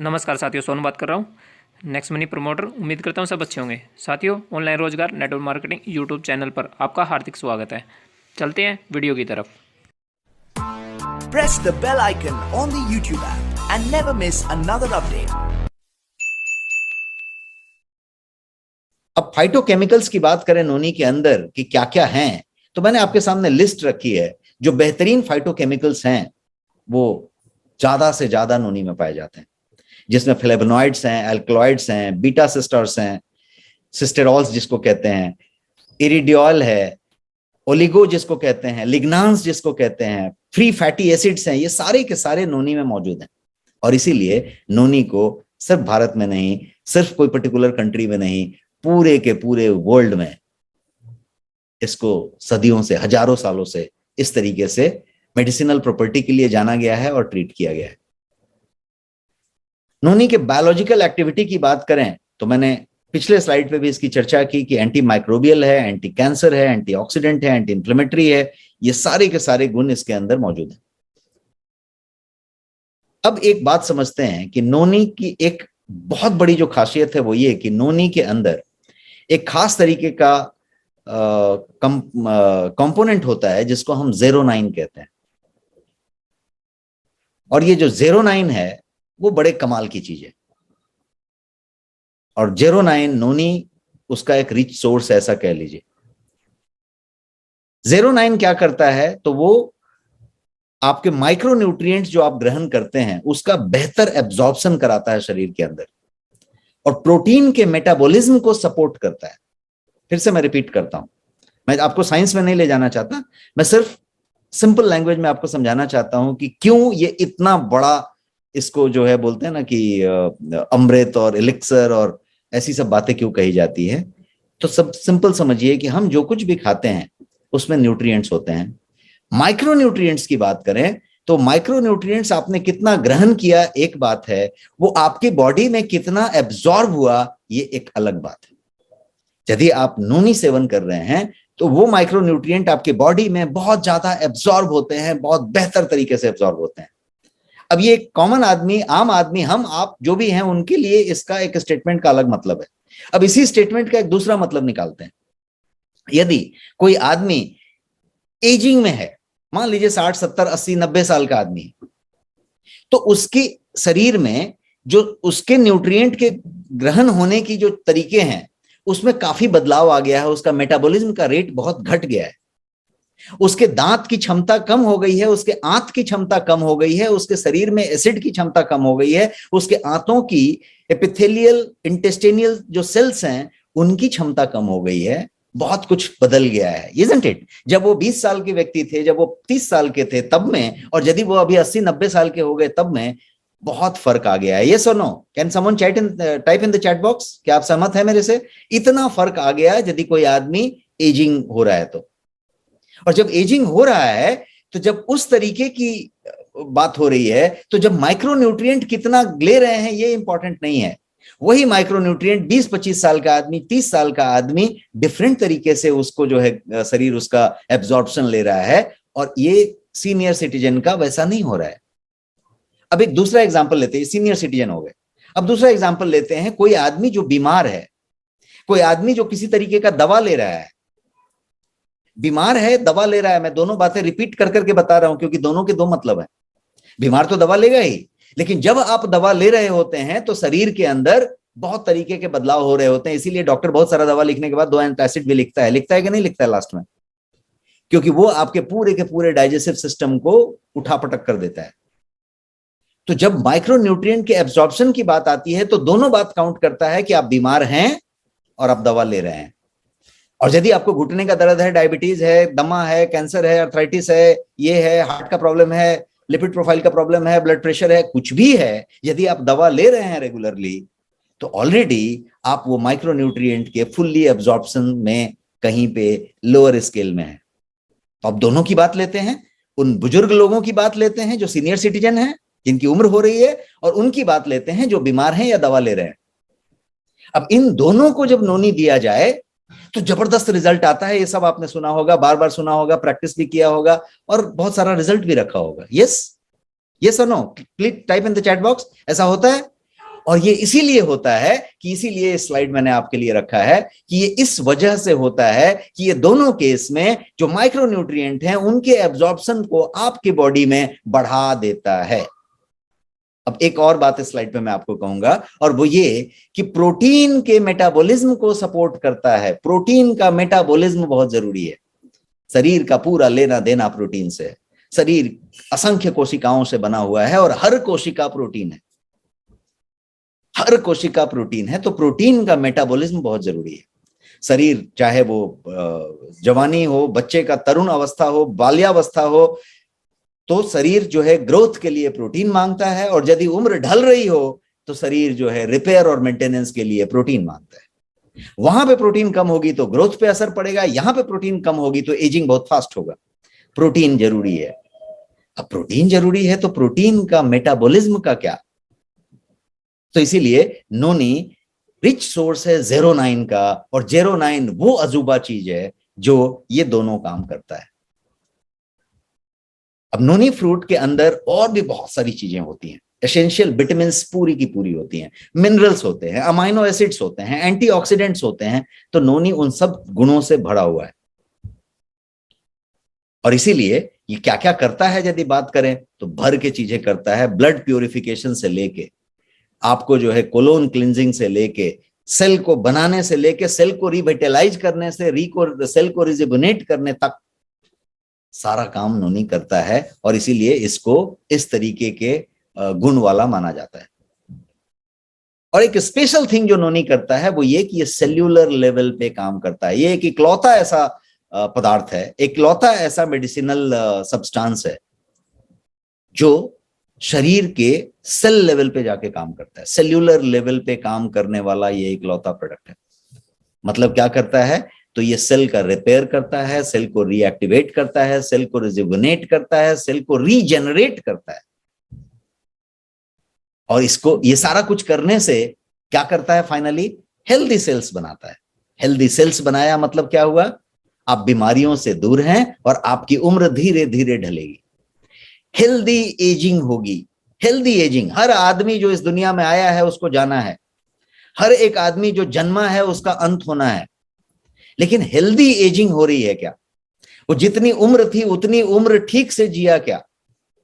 नमस्कार साथियों, सोनू बात कर रहा हूँ, नेक्स्ट मनी प्रमोटर। उम्मीद करता हूँ सब अच्छे होंगे। साथियों, ऑनलाइन रोजगार नेटवर्क मार्केटिंग यूट्यूब चैनल पर आपका हार्दिक स्वागत है। चलते हैं वीडियो की तरफ। Press the bell icon on the YouTube app and never miss another update. अब फाइटोकेमिकल्स की बात करें नोनी के अंदर कि क्या क्या हैं, तो मैंने आपके सामने लिस्ट रखी है। जो बेहतरीन फाइटोकेमिकल्स हैं वो ज्यादा से ज्यादा नोनी में पाए जाते हैं, जिसमें फ्लेवोनॉइड्स हैं, अल्कलॉइड्स हैं, बीटा सिस्टर्स हैं, सिस्टेरॉल्स जिसको कहते हैं, इरिडियोल है, ओलिगो जिसको कहते हैं, लिग्नांस जिसको कहते हैं, फ्री फैटी एसिड्स हैं। ये सारे के सारे नोनी में मौजूद हैं और इसीलिए नोनी को सिर्फ भारत में नहीं, सिर्फ कोई पर्टिकुलर कंट्री में नहीं, पूरे के पूरे वर्ल्ड में इसको सदियों से, हजारों सालों से इस तरीके से मेडिसिनल प्रॉपर्टी के लिए जाना गया है और ट्रीट किया गया है। नोनी के बायोलॉजिकल एक्टिविटी की बात करें तो मैंने पिछले स्लाइड पे भी इसकी चर्चा की कि एंटी माइक्रोबियल है, एंटी कैंसर है, एंटीऑक्सीडेंट है, एंटी इंफ्लेमेटरी है। ये सारे के सारे गुण इसके अंदर मौजूद हैं। अब एक बात समझते हैं कि नोनी की एक बहुत बड़ी जो खासियत है वो ये कि नोनी के अंदर एक खास तरीके का कंपोनेंट होता है जिसको हम ज़ेरोनाइन कहते हैं। और ये जो ज़ेरोनाइन है वो बड़े कमाल की चीज है और ज़ेरोनाइन नोनी उसका एक रिच सोर्स है, ऐसा कह लीजिए। ज़ेरोनाइन क्या करता है तो वो आपके माइक्रोन्यूट्रिएंट्स जो आप ग्रहण करते हैं उसका बेहतर एब्जॉर्प्शन कराता है शरीर के अंदर और प्रोटीन के मेटाबॉलिज्म को सपोर्ट करता है। फिर से मैं रिपीट करता हूं, मैं आपको साइंस में नहीं ले जाना चाहता, मैं सिर्फ सिंपल लैंग्वेज में आपको समझाना चाहता हूं कि क्यों ये इतना बड़ा, इसको जो है बोलते हैं ना कि अमृत और एलिक्सर और ऐसी सब बातें क्यों कही जाती है। तो सब सिंपल समझिए कि हम जो कुछ भी खाते हैं उसमें न्यूट्रिएंट्स होते हैं। माइक्रोन्यूट्रिएंट्स की बात करें तो माइक्रोन्यूट्रिएंट्स आपने कितना ग्रहण किया एक बात है, वो आपकी बॉडी में कितना एब्जॉर्ब हुआ ये एक अलग बात है। यदि आप नोनी सेवन कर रहे हैं तो वो माइक्रोन्यूट्रिएंट आपके बॉडी में बहुत ज्यादा एब्जॉर्ब होते हैं, बहुत बेहतर तरीके से एब्जॉर्ब होते हैं। अब ये कॉमन आदमी, आम आदमी, हम आप जो भी हैं उनके लिए इसका एक स्टेटमेंट का अलग मतलब है। अब इसी स्टेटमेंट का एक दूसरा मतलब निकालते हैं। यदि कोई आदमी एजिंग में है, मान लीजिए 60, 70, 80, 90 साल का आदमी, तो उसके शरीर में जो उसके न्यूट्रिएंट के ग्रहण होने की जो तरीके हैं उसमें काफी बदलाव आ गया है। उसका मेटाबॉलिज्म का रेट बहुत घट गया है, उसके दांत की क्षमता कम हो गई है, उसके आंत की क्षमता कम हो गई है, उसके शरीर में एसिड की क्षमता कम हो गई है, उसके आंतों की एपिथेलियल इंटेस्टिनियल जो सेल्स हैं उनकी क्षमता कम हो गई है। बहुत कुछ बदल गया है, isn't it? जब वो 20 साल के व्यक्ति थे, जब वो 30 साल के थे तब में, और यदि वो अभी 80-90 साल के हो गए तब में, बहुत फर्क आ गया है। Yes or no? Can someone type in the chat box? क्या आप सहमत हैं मेरे से? इतना फर्क आ गया है यदि कोई आदमी एजिंग हो रहा है तो। और जब एजिंग हो रहा है तो जब उस तरीके की बात हो रही है तो जब माइक्रोन्यूट्रिएंट कितना ले रहे हैं ये इंपॉर्टेंट नहीं है। वही माइक्रोन्यूट्रिएंट 20-25 साल का आदमी, 30 साल का आदमी डिफरेंट तरीके से उसको जो है शरीर उसका एब्जॉर्प्शन ले रहा है और ये सीनियर सिटीजन का वैसा नहीं हो रहा है। अब एक दूसरा एग्जांपल लेते हैं, सीनियर सिटीजन हो गए। अब दूसरा एग्जांपल लेते हैं, कोई आदमी जो बीमार है, कोई आदमी जो किसी तरीके का दवा ले रहा है, बीमार है, दवा ले रहा है। मैं दोनों बातें रिपीट कर करके बता रहा हूं क्योंकि दोनों के दो मतलब है। बीमार तो दवा लेगा ही, लेकिन जब आप दवा ले रहे होते हैं तो शरीर के अंदर बहुत तरीके के बदलाव हो रहे होते हैं। इसीलिए डॉक्टर बहुत सारा दवा लिखने के बाद 2 एंटासिड भी लिखता है कि नहीं लिखता है लास्ट में, क्योंकि वो आपके पूरे के पूरे डाइजेस्टिव सिस्टम को उठापटक कर देता है। तो जब माइक्रोन्यूट्रिएंट के एब्जॉर्प्शन की बात आती है तो दोनों बात काउंट करता है कि आप बीमार हैं और आप दवा ले रहे हैं। और यदि आपको घुटने का दर्द है, डायबिटीज है, दमा है, कैंसर है, अर्थराइटिस है, ये है, हार्ट का प्रॉब्लम है, लिपिड प्रोफाइल का प्रॉब्लम है, ब्लड प्रेशर है, कुछ भी है, यदि आप दवा ले रहे हैं रेगुलरली तो ऑलरेडी आप वो माइक्रोन्यूट्रिएंट के फुल्ली एब्जॉर्प्शन में कहीं पे लोअर स्केल में है। तो अब दोनों की बात लेते हैं, उन बुजुर्ग लोगों की बात लेते हैं जो सीनियर सिटीजन हैं, जिनकी उम्र हो रही है, और उनकी बात लेते हैं जो बीमार हैं या दवा ले रहे हैं। अब इन दोनों को जब नोनी दिया जाए तो जबरदस्त रिजल्ट आता है। ये सब आपने सुना होगा, बार बार सुना होगा, प्रैक्टिस भी किया होगा और बहुत सारा रिजल्ट भी रखा होगा। यस और no? Please type in the chat box. ऐसा होता है? और ये इसीलिए होता है कि इसीलिए स्लाइड मैंने आपके लिए रखा है कि ये इस वजह से होता है कि ये दोनों केस में जो माइक्रोन्यूट्रिएंट हैं उनके एब्जॉर्प्शन को आपकी बॉडी में बढ़ा देता है। अब एक और बात इस स्लाइड पे मैं आपको कहूंगा, और वो ये कि प्रोटीन के मेटाबॉलिज्म को सपोर्ट करता है। प्रोटीन का मेटाबॉलिज्म बहुत जरूरी है। शरीर का पूरा लेना देना प्रोटीन से है। शरीर असंख्य कोशिकाओं से बना हुआ है और हर कोशिका प्रोटीन है, हर कोशिका प्रोटीन है। तो प्रोटीन का मेटाबॉलिज्म बहुत जरूरी है। शरीर चाहे वो जवानी हो, बच्चे का तरुण अवस्था हो, बाल्यावस्था हो, तो शरीर जो है ग्रोथ के लिए प्रोटीन मांगता है, और यदि उम्र ढल रही हो तो शरीर जो है रिपेयर और मेंटेनेंस के लिए प्रोटीन मांगता है। वहां पे प्रोटीन कम होगी तो ग्रोथ पे असर पड़ेगा, यहां पे प्रोटीन कम होगी तो एजिंग बहुत फास्ट होगा। प्रोटीन जरूरी है। अब प्रोटीन जरूरी है तो प्रोटीन का मेटाबॉलिज्म का क्या? तो इसीलिए नोनी रिच सोर्स है ज़ेरोनाइन का, और ज़ेरोनाइन वो अजूबा चीज है जो ये दोनों काम करता है। अब नोनी फ्रूट के अंदर और भी बहुत सारी चीजें होती हैं। एसेंशियल विटामिन्स पूरी की पूरी होती हैं, मिनरल्स होते हैं, अमाइनो एसिड्स होते हैं, एंटीऑक्सीडेंट्स होते हैं। तो नोनी उन सब गुणों से भरा हुआ है। और इसीलिए ये क्या क्या करता है यदि बात करें तो भर के चीजें करता है। ब्लड प्यूरिफिकेशन से लेके आपको जो है कोलोन क्लिंजिंग से लेके, सेल को बनाने से लेके, सेल को रिविटलाइज करने से सेल को रिजुविनेट करने तक सारा काम नोनी करता है। और इसीलिए इसको इस तरीके के गुण वाला माना जाता है। और एक स्पेशल थिंग जो नोनी करता है वो ये कि ये सेल्यूलर लेवल पे काम करता है। ये एक इकलौता ऐसा पदार्थ है, इकलौता ऐसा मेडिसिनल सब्सटेंस है जो शरीर के सेल लेवल पे जाके काम करता है। सेल्यूलर लेवल पे काम करने वाला ये इकलौता प्रोडक्ट है। मतलब क्या करता है? तो ये सेल का रिपेयर करता है, सेल को रीएक्टिवेट करता है, सेल को रिजुविनेट करता है, सेल को रीजेनरेट करता है। और इसको ये सारा कुछ करने से क्या करता है? फाइनली हेल्दी सेल्स बनाता है। हेल्दी सेल्स बनाया मतलब क्या हुआ? आप बीमारियों से दूर हैं और आपकी उम्र धीरे धीरे ढलेगी, हेल्दी एजिंग होगी। हेल्दी एजिंग हर आदमी जो इस दुनिया में आया है उसको जाना है। हर एक आदमी जो जन्मा है उसका अंत होना है। लेकिन हेल्दी एजिंग हो रही है क्या? वो जितनी उम्र थी उतनी उम्र ठीक से जिया क्या?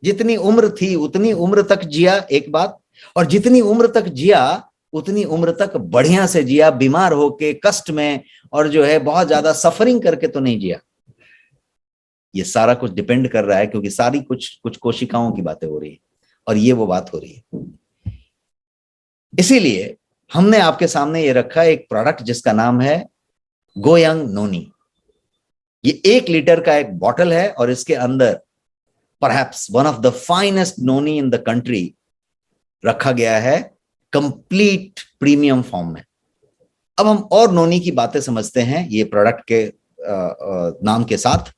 जितनी उम्र थी उतनी उम्र तक जिया, एक बात। और जितनी उम्र तक जिया उतनी उम्र तक बढ़िया से जिया, बीमार होके, कष्ट में, और जो है बहुत ज्यादा सफरिंग करके तो नहीं जिया। ये सारा कुछ डिपेंड कर रहा है क्योंकि सारी कुछ कोशिकाओं की बातें हो रही है और ये वो बात हो रही है। इसीलिए हमने आपके सामने ये रखा एक प्रोडक्ट जिसका नाम है गोयंग नोनी। ये 1 लीटर का एक बॉटल है और इसके अंदर perhaps one of the finest noni in the country रखा गया है, कंप्लीट प्रीमियम फॉर्म में। अब हम और नोनी की बातें समझते हैं ये प्रोडक्ट के नाम के साथ।